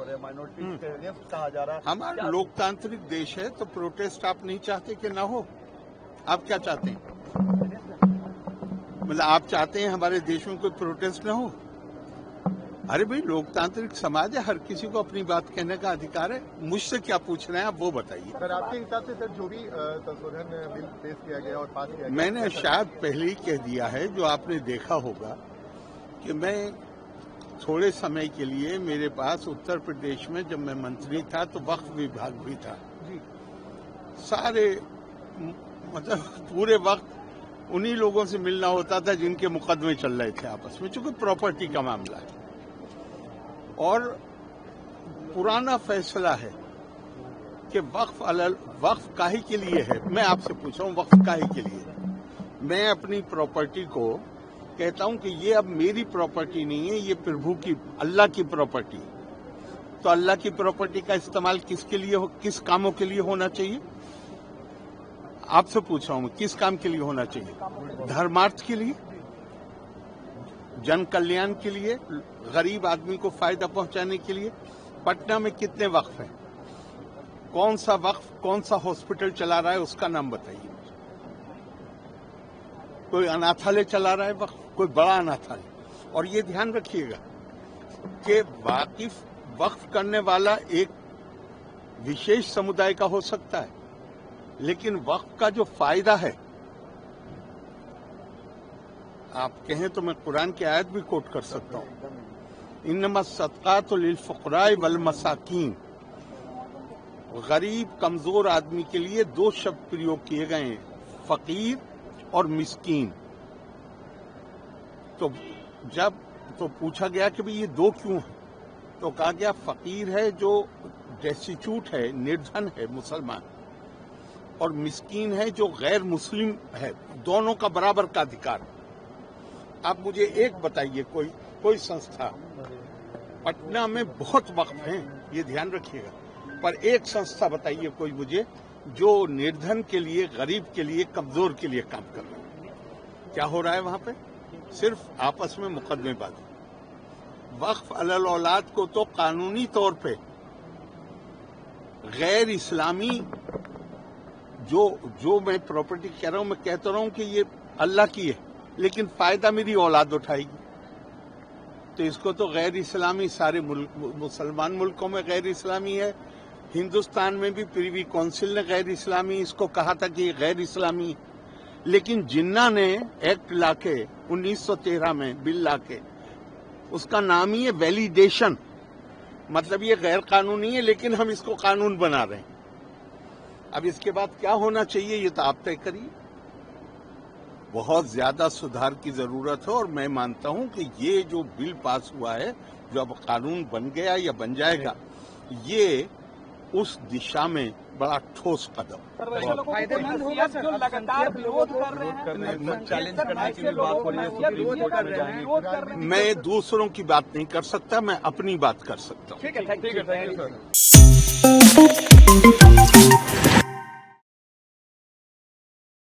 रहे हैं, माइनॉरिटी के अगेंस्ट कहा जा रहा है। हमारा लोकतांत्रिक देश है तो प्रोटेस्ट आप नहीं चाहते कि ना हो? आप क्या चाहते हैं? मतलब आप चाहते हैं हमारे देश में कोई प्रोटेस्ट ना हो? अरे भाई, लोकतांत्रिक समाज है, हर किसी को अपनी बात कहने का अधिकार है। मुझसे क्या पूछ रहे हैं आप, वो बताइए। सर, आपके हिसाब से सर जो भी संशोधन बिल पेश किया गया और पास किया गया, मैंने शायद पहले ही कह दिया है, जो आपने देखा होगा, कि मैं थोड़े समय के लिए, मेरे पास उत्तर प्रदेश में जब मैं मंत्री था तो वक्फ विभाग भी था जी। सारे मतलब पूरे वक्त उन्हीं लोगों से मिलना होता था जिनके मुकदमे चल रहे थे आपस में, चूंकि प्रॉपर्टी का मामला है और पुराना फैसला है कि वक्फ काहे के लिए है। मैं आपसे पूछ रहा हूं, वक्फ काहे के लिए? मैं अपनी प्रॉपर्टी को कहता हूं कि ये अब मेरी प्रॉपर्टी नहीं है, ये प्रभु की, अल्लाह की प्रॉपर्टी। तो अल्लाह की प्रॉपर्टी का इस्तेमाल किसके लिए किस कामों के लिए होना चाहिए? आपसे पूछ रहा हूं, किस काम के लिए होना चाहिए? धर्मार्थ के लिए, जन कल्याण के लिए, गरीब आदमी को फायदा पहुंचाने के लिए। पटना में कितने वक्फ हैं? कौन सा वक्फ कौन सा हॉस्पिटल चला रहा है, उसका नाम बताइए। कोई अनाथालय चला रहा है वक्फ, कोई बड़ा अनाथालय। और ये ध्यान रखिएगा कि वक्फ करने वाला एक विशेष समुदाय का हो सकता है, लेकिन वक्फ का जो फायदा है, आप कहें तो मैं कुरान की आयत भी कोट कर सकता हूं, इन्नमा सदकातु लिल फुक़राए वल मसाकीन। गरीब कमजोर आदमी के लिए दो शब्द प्रयोग किए गए हैं, फकीर और मिस्कीन। तो जब पूछा गया कि भाई ये दो क्यों है, तो कहा गया फकीर है जो डेस्टिट्यूट है, निर्धन है, मुसलमान, और मिस्कीन है जो गैर मुस्लिम है। दोनों का बराबर का अधिकार। आप मुझे एक बताइए, कोई संस्था, पटना में बहुत वक्फ हैं, ये ध्यान रखिएगा, पर एक संस्था बताइए कोई मुझे जो निर्धन के लिए, गरीब के लिए, कमजोर के लिए काम कर रहा है। क्या हो रहा है वहां पे? सिर्फ आपस में मुकदमेबाजी। वक्फ अलल औलाद को तो कानूनी तौर पे गैर इस्लामी जो मैं प्रॉपर्टी कह रहा हूं, मैं कहता रहा हूं कि ये अल्लाह की है, लेकिन फायदा मेरी औलाद उठाएगी, तो इसको तो गैर इस्लामी, सारे मुसलमान मुल्कों में गैर इस्लामी है। हिंदुस्तान में भी प्रीवी काउंसिल ने गैर इस्लामी इसको कहा था कि ये गैर इस्लामी, लेकिन जिन्ना ने एक्ट लाके 1913 में बिल लाके, उसका नाम ही है वैलिडेशन, मतलब ये गैर कानूनी है लेकिन हम इसको कानून बना रहे हैं। अब इसके बाद क्या होना चाहिए ये तो आप तय करिए। बहुत ज्यादा सुधार की जरूरत है और मैं मानता हूं कि ये जो बिल पास हुआ है, जो अब कानून बन गया या बन जाएगा, ये उस दिशा में बड़ा ठोस कदम। फायदेमंद होगा सर, जो लगातार विरोध कर रहे हैं, चैलेंज करने की बात हो रही है, विरोध कर रहे हैं। मैं दूसरों की बात नहीं कर सकता, मैं अपनी बात कर सकता हूँ। ठीक है, थैंक यू सर।